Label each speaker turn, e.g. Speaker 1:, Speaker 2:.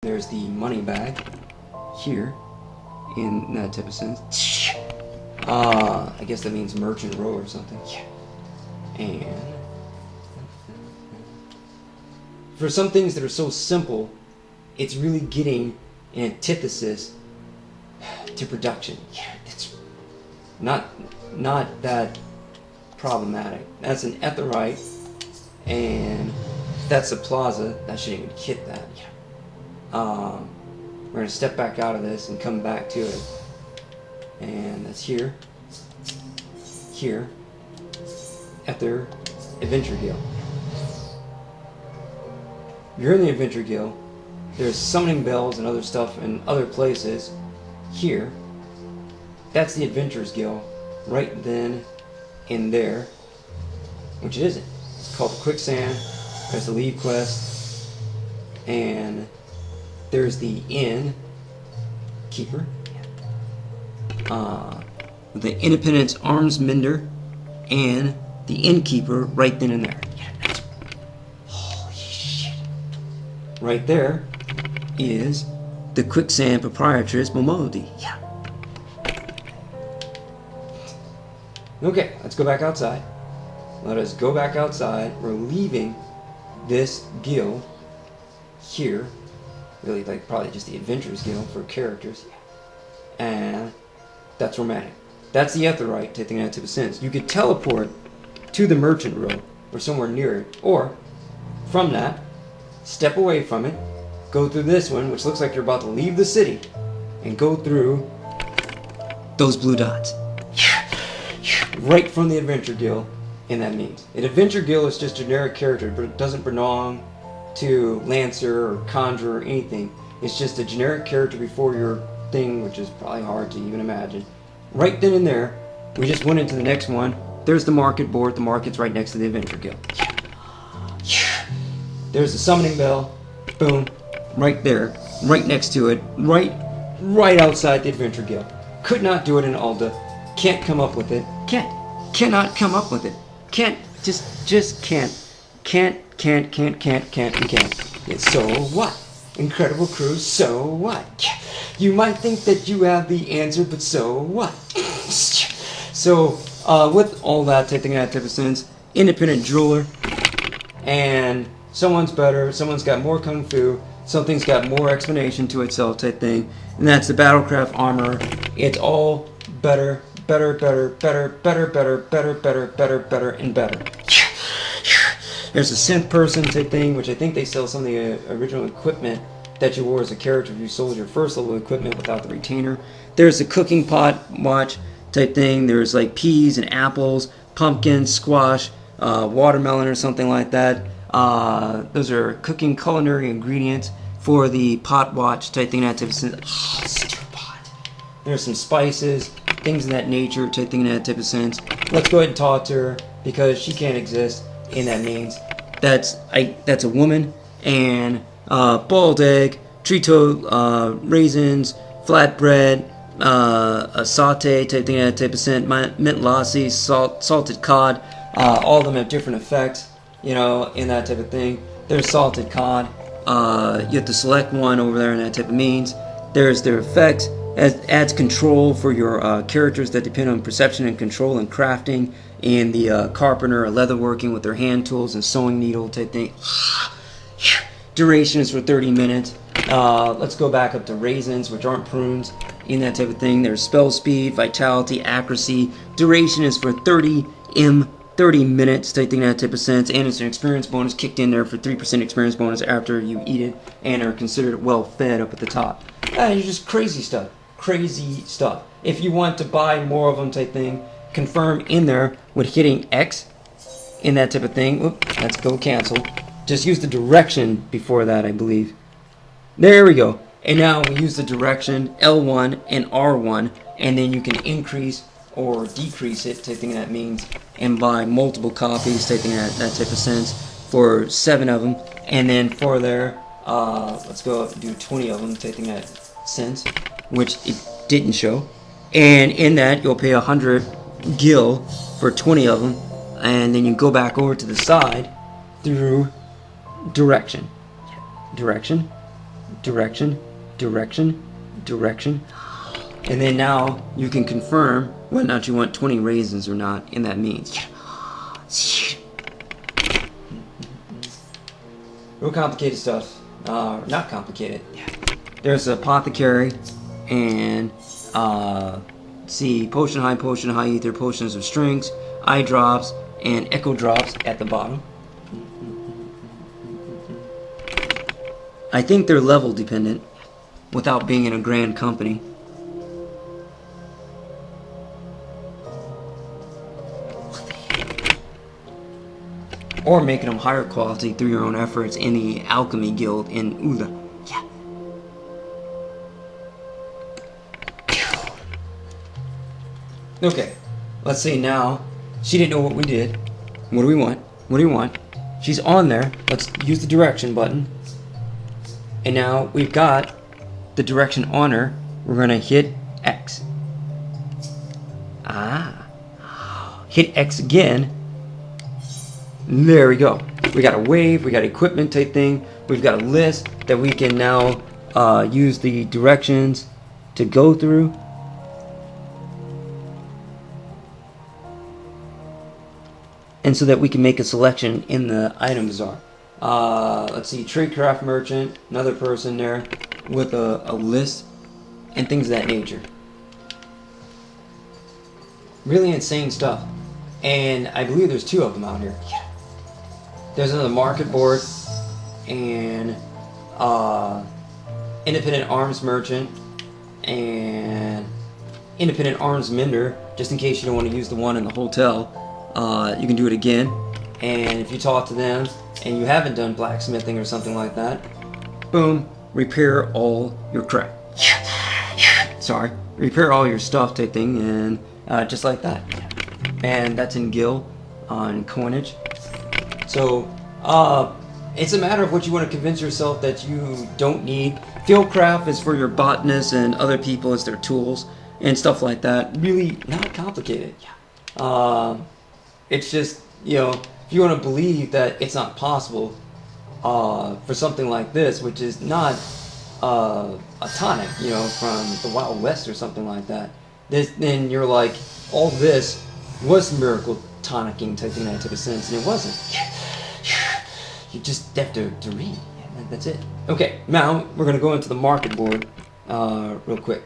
Speaker 1: There's the money bag here in that type of sense. I guess that means merchant row or something. And for some things that are so simple, it's really getting an antithesis to production. It's not that problematic. That's an etherite, and that's a plaza. That shouldn't even hit that. We're going to step back out of this and come back to it. And that's here, Ether, Adventure Guild. You're in the Adventure Guild. There's summoning bells and other stuff in other places. Here, that's the Adventurers Guild, right then in there, which it isn't. It's called the Quicksand. There's the Leave Quest, and there's the Inn Keeper, the Independence Arms Mender, and the Innkeeper right then and there. Holy shit. Right there is the Quicksand Proprietress Momodi. Yeah. Okay, let's go back outside. Let us go back outside. We're leaving this guild here. Really, like, probably just the Adventurers Guild for characters. And that's romantic. That's the Etherite, taking that type of sense. You could teleport to the Merchant Row or somewhere near it. Or, from that, step away from it, go through this one, which looks like you're about to leave the city, and go through those blue dots. Right from the Adventure Guild, in that means. An Adventure Guild is just a generic character, but it doesn't belong to Lancer or Conjurer or anything. It's just a generic character before your thing, which is probably hard to even imagine. Right then and there, we just went into the next one. There's the market board. The market's right next to the Adventure Guild. There's the summoning bell. Boom. Right there. Right next to it. Right outside the Adventure Guild. Could not do it in Alda. Can't come up with it. Cannot come up with it. Can't. Just can't. Can't. So what? Incredible crew, so what? You might think that you have the answer, but so what? So, with all that type of sense, independent jeweler, and someone's better, someone's got more kung fu, something's got more explanation to itself type thing, and that's the Battlecraft armor. It's all better, and better. There's a synth person type thing, which I think they sell some of the original equipment that you wore as a character if you sold your first level equipment without the retainer. There's a cooking pot watch type thing. There's like peas and apples, pumpkin, squash, watermelon or something like that. Those are cooking culinary ingredients for the pot watch type thing. That type of sense. Stew pot. There's some spices, things of that nature type thing. That type of sense. Let's go ahead and talk to her because she can't exist. And that means that's a woman, and boiled egg, trito raisins, flatbread, a saute type thing, that type of scent, mint lassi, salted cod. All of them have different effects, in that type of thing. There's salted cod. You have to select one over there, and that type of means. There's their effects. Adds control for your characters that depend on perception and control and crafting, and the carpenter or leatherworking with their hand tools and sewing needle type thing. Duration is for 30 minutes. Let's go back up to raisins, which aren't prunes, in that type of thing. There's spell speed, vitality, accuracy. Duration is for 30 minutes, type thing, that type of sense, and it's an experience bonus kicked in there for 3% experience bonus after you eat it and are considered well fed up at the top. It's just crazy stuff. If you want to buy more of them type thing, confirm in there with hitting X in that type of thing. Oops, let's go cancel. Just use the direction before that, I believe. There we go. And now we use the direction L1 and R1, and then you can increase or decrease it, type thing that means, and buy multiple copies, type thing that type of sense, for 7 of them. And then for there, let's go up and do 20 of them, type thing that sense, which it didn't show. And in that, you'll pay 100 gil for 20 of them, and then you go back over to the side through direction, direction, direction, direction. And then now you can confirm whether or not you want 20 raisins or not in that means. Real complicated stuff. Not complicated. There's apothecary and see potion high ether, potions of strengths, eye drops, and echo drops at the bottom. I think they're level dependent without being in a grand company. Or making them higher quality through your own efforts in the alchemy guild in Ula. Yeah. Okay, let's see now. She didn't know what we did. What do we want? What do we want? She's on there. Let's use the direction button. And now we've got the direction on her. We're gonna hit X. Hit X again. There we go. We got a wave, we got equipment type thing. We've got a list that we can now use the directions to go through. And so that we can make a selection in the item bazaar. Let's see, tradecraft merchant, another person there with a list and things of that nature. Really insane stuff. And I believe there's 2 of them out here. Yeah. There's another market board and independent arms merchant and independent arms mender, just in case you don't want to use the one in the hotel. You can do it again, and if you talk to them and you haven't done blacksmithing or something like that, boom, repair all your crap. Sorry, repair all your stuff type thing, and just like that. And that's in Gil on coinage. So it's a matter of what you want to convince yourself that you don't need. Fieldcraft is for your botanists and other people as their tools and stuff like that. Really not complicated. It's just, you know, if you want to believe that it's not possible for something like this, which is not a tonic, you know, from the Wild West or something like that, then you're like, all this was miracle tonicking type thing, that type of sense, and it wasn't. You just have to read. Yeah, that's it. Okay, now we're going to go into the market board real quick.